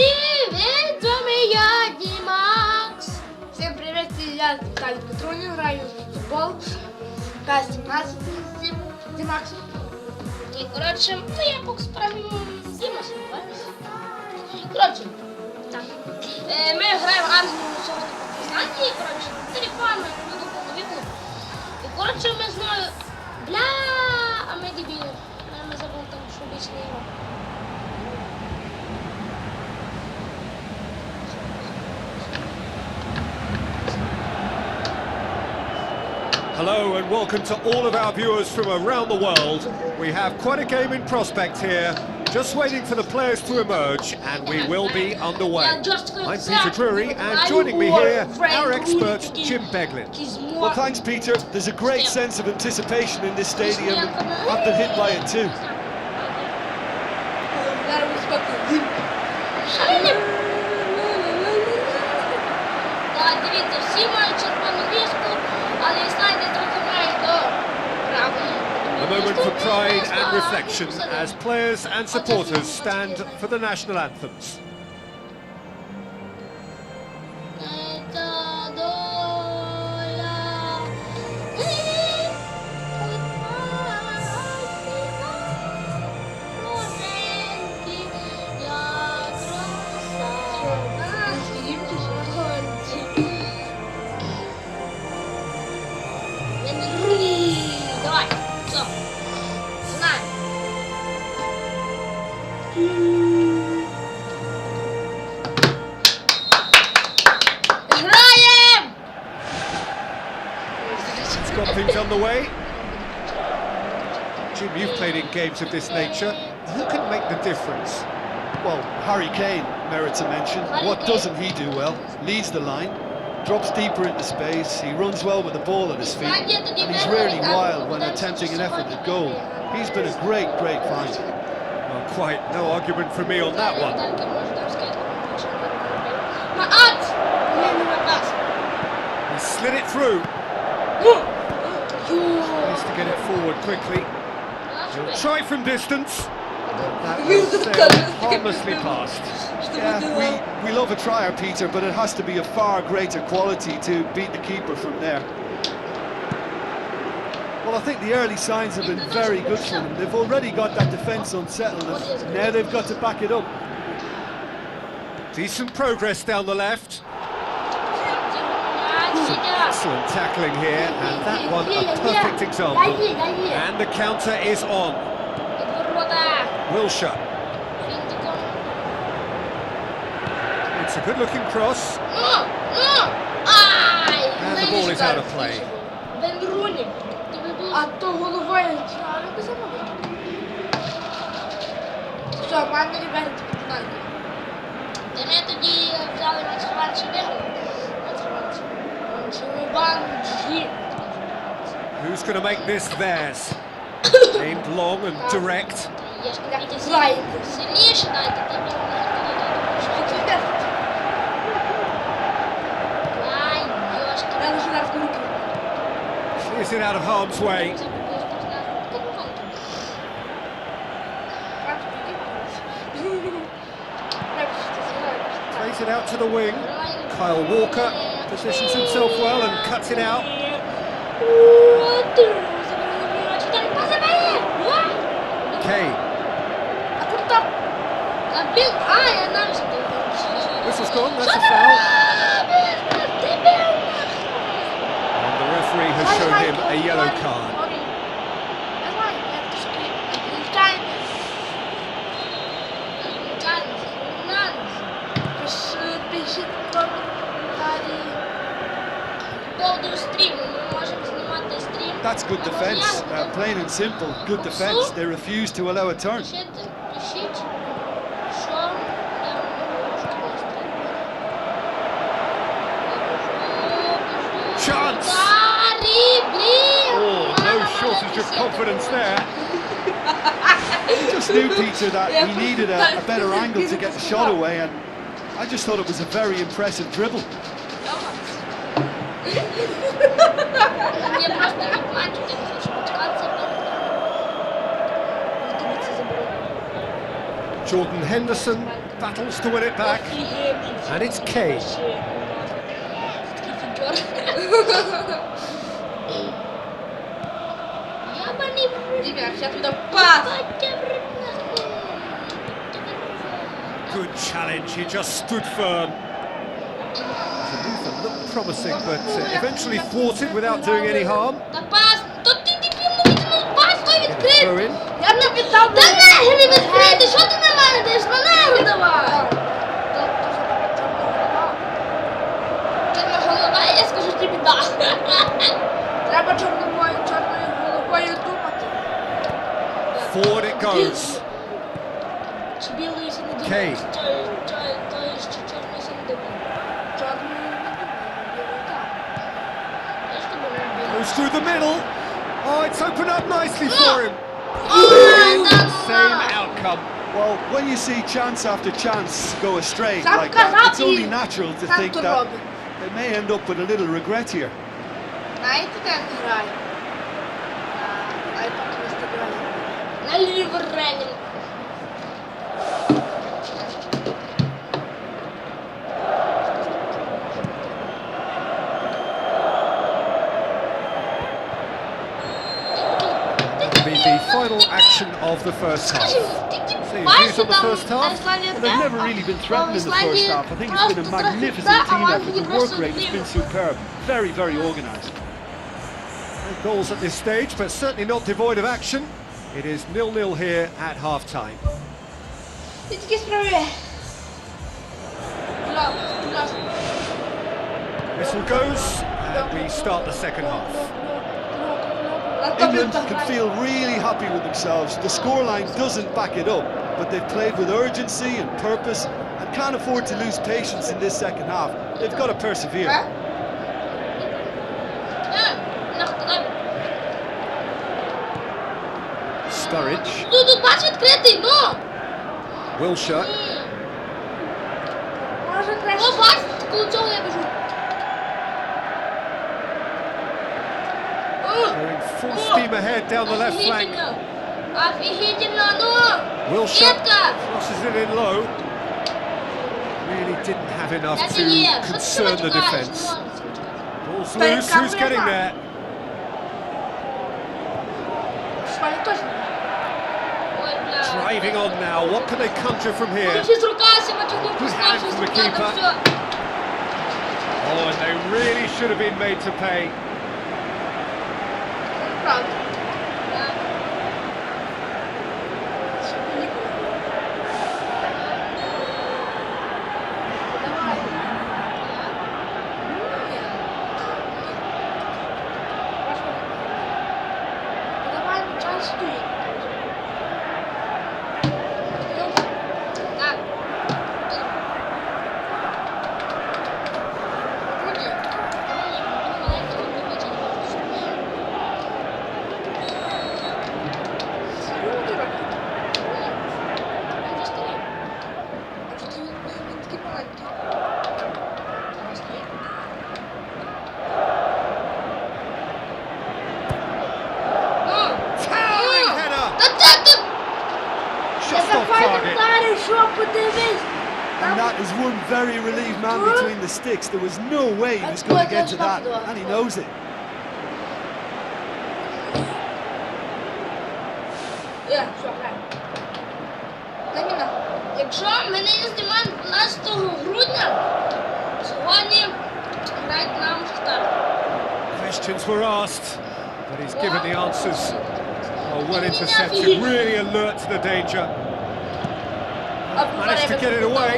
привет, с вами я, Димакс. Всем привет, я Виталий Петрунин, играю в футбол. PES2017, Димакс. И, короче, ну я бокс правильно Дима снимаю. Короче, так. Мы играем Арсенал сьогодні по Фінляндії, короче, телефон, на віку. І, короче, ми знали, а ми дебіли. Ми забули там, що більше не його. Hello and welcome to all of our viewers from around the world. We have quite a game in prospect here, just waiting for the players to emerge and we will be underway. I'm Peter Drury and joining me here, our expert Jim Beglin. Well, thanks, Peter. There's a great sense of anticipation in this stadium. I've been hit by it too. Дивіться, всі мають червону вішку, але Ісландія трохи має до правої. A moment for pride and reflection as players and supporters stand for the national anthems. Давай, все, знаем. Играем! It's got things underway. Jim, you've played in games of this nature. Who can make the difference? Well, Harry Kane merits a mention. What doesn't he do well? Leads the line, drops deeper into space, he runs well with the ball at his feet, and he's rarely wild when attempting an effort at goal. He's been a great find. Well, quite no argument from me on that one. He slid it through. Needs to get it forward quickly. He'll try from distance. That will sail harmlessly past. Yeah, we love a trier, Peter, but it has to be a far greater quality to beat the keeper from there. Well, I think the early signs have been very good for them. They've already got that defence unsettled, and now they've got to back it up. Decent progress down the left. Some excellent tackling here, and that one a perfect example. And the counter is on. Wilshire. It's a good-looking cross. And the ball is out of play. А то головою чоловік замовив. Все, мамі ребята пенальті. Ми тоді взяли матч реванш і виграли. Who's going to make this theirs? Aimed long and direct. Сильніше дайте, там Is it out of harm's way? Plays it out to the wing. Kyle Walker positions himself well and cuts it out. Kane. Whistle's gone, that's a foul. And the referee has shown him a yellow card. That's good defence, plain and simple, good defence. They refuse to allow a turn. Chance! Oh, no shortage of confidence there. He just knew, Peter, that he needed a better angle to get the shot away, and I just thought it was a very impressive dribble. Jordan Henderson battles to win it back, and it's Kane. Good challenge, he just stood firm. The move that looked promising, but eventually thwarted without doing any harm. Throw in. Я не питав, Та нахер не відкрити, що ти на мене даєш? На нахер давай! Чорна голова, я скажу тобі да. Треба чорною головою думати. Forward it goes. Чи білою си не думаєш? Кейн. Чорною си не думаєш. Чорною не думаю, білою так. Я ж тобі не білою. Goes through the middle. Oh, it's opened up nicely for him. Same outcome. Well, when you see chance after chance go astray Sam like that, it's Kazati. only natural to think Sam that Robin. they may end up with a little regret here. Знаєте, де він грає? Айпад Інстаграмі. На ліверені. Be the final action of the first half. Скажи, ти So your бачиш, views on the там first half? Ісландія Well, they've never really been threatened in the first half. I think it's been a magnificent team effort. The work rate has been superb. Very, very organised. No goals at this stage, but certainly not devoid of action. It is 0-0 here at half-time. Ти тільки справи. Whistle goes, and we start the second half. England can feel really happy with themselves. The scoreline doesn't back it up, but they've played with urgency and purpose and can't afford to lose patience in this second half. They've got to persevere. Sturridge, Тут бач відкритий, ну! Wilshere, Може краще. О, бач, коли цього я біжу. going full steam ahead down the left flank. Офігітельно, ну! Wilshere Детка! crosses it in low. Really didn't have enough Це to не є. Що ти concern the матюкаєш? defence. Ball's Та loose, яка who's getting пряма? there? Шваль точно. Ой, бля. Driving on now, what can they conjure from here? Фіз рука, матюкнув, Good hand поставив, from the рука, там keeper. все. Oh, and they really should have been made to pay. Правда. Давай, час стоїть. Так. Towering header! Та де ти? Just off target. Ударив, що подивись. And that is one very relieved man between the sticks. There was no way he was going to get to that, and he knows it. Що, грає? Заміна. Якщо мене не знімають 12 грудня, сьогодні грають нам Шахтар. Questions were asked, but he's given the answers. Oh, well intercepted, really alert to the danger. Managed to get it away.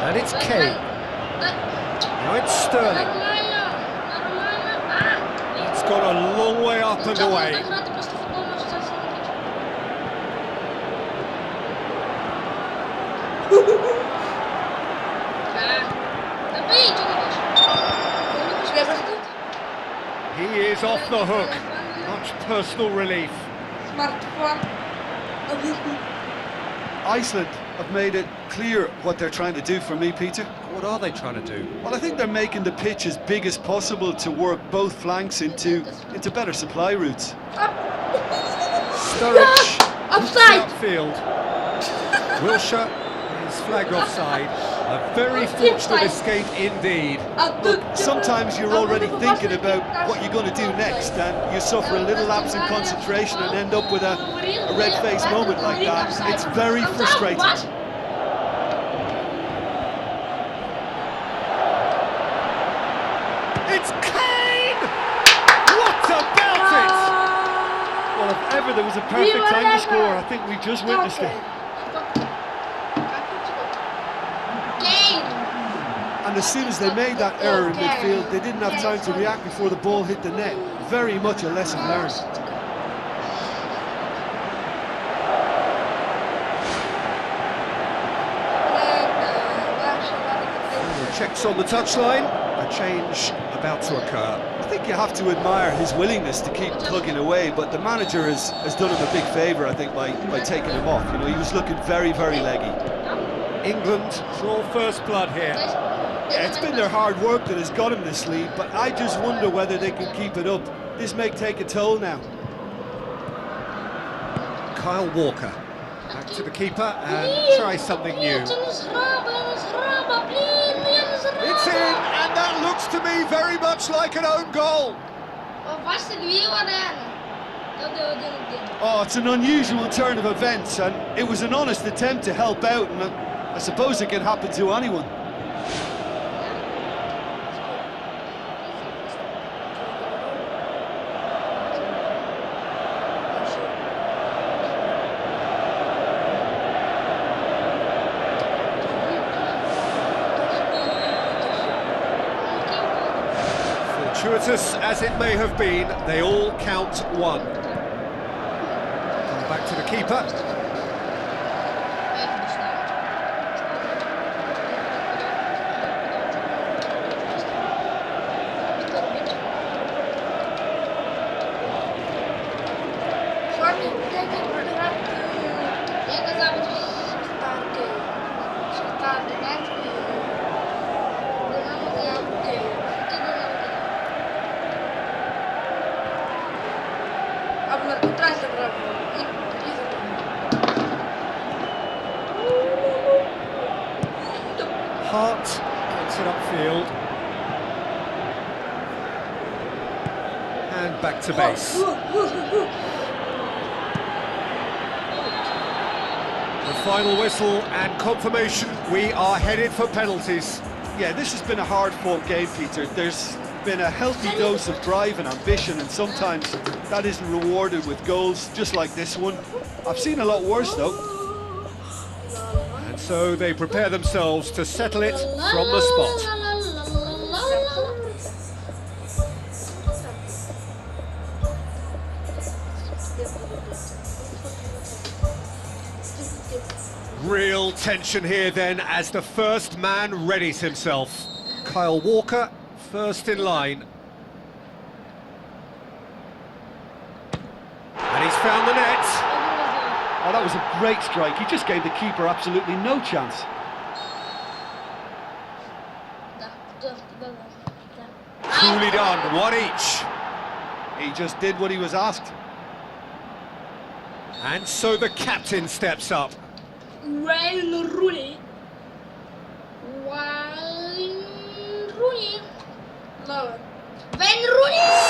And it's Kane. Now it's Sterling. Нормально, нормально. It's gone a long way up and away. Грати просто футбол може зовсім не більше. Набий, чи не більше? He is off the hook. Much personal relief. Смартфон. Iceland have made it clear what they're trying to do for me, Peter. What are they trying to do? Well, I think they're making the pitch as big as possible to work both flanks into better supply routes. Sturridge Offside! Outfield. Wilshire is flagged offside. A very fortunate escape indeed. Look, sometimes you're already thinking about what you're going to do next, and you suffer a little lapse in concentration and end up with a red-faced moment like that. It's very frustrating. It's Kane! What about it? Well, if ever there was a perfect time to score, I think we've just witnessed it. And as soon as they made that error in midfield, they didn't have time to react before the ball hit the net. Very much a lesson learned. Checks on the touchline. A change about to occur. I think you have to admire his willingness to keep tugging away, but the manager has done him a big favour, I think, by taking him off. You know, he was looking very, very leggy. England draw first blood here. Yeah, it's been their hard work that has got him this lead, but I just wonder whether they can keep it up. This may take a toll now. Kyle Walker back to the keeper and try something new. It's in, and that looks to me very much like an own goal. Oh, it's an unusual turn of events, and it was an honest attempt to help out, and I suppose it can happen to anyone. Fortuitous as it may have been, they all count one. Come back to the keeper. Hart gets it upfield. And back to base. The final whistle and confirmation, we are headed for penalties. Yeah, this has been a hard-fought game, Peter. There's been a healthy dose of drive and ambition, and sometimes that isn't rewarded with goals, just like this one. I've seen a lot worse, though. And so they prepare themselves to settle it from the spot. Real tension here then as the first man readies himself. Kyle Walker, first in line. And he's found the net. Oh, that was a great strike. He just gave the keeper absolutely no chance. Coolly done, one each. He just did what he was asked. And so the captain steps up. Wayne Rooney.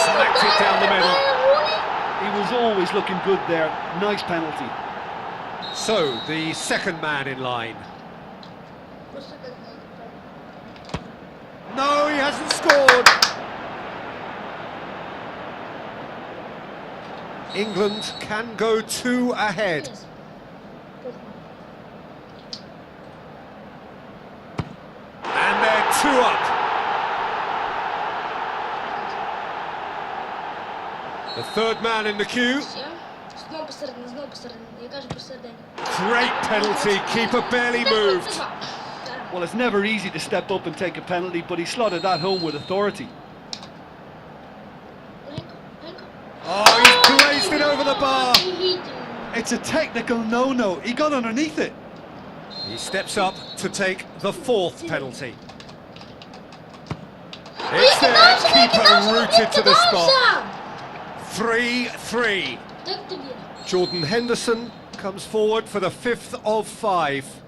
Smacked it down the middle. He was always looking good there. Nice penalty. So, the second man in line. No, he hasn't scored. England can go 2 ahead. And they're 2 up. The third man in the queue. Great penalty, keeper barely moved. Well, it's never easy to step up and take a penalty, but he slotted that home with authority. Oh, he's blazed it over the bar. It's a technical no-no. He got underneath it. He steps up to take the 4th penalty. It's there, keeper rooted to the spot. 3-3. Jordan Henderson Comes forward for the 5th of 5.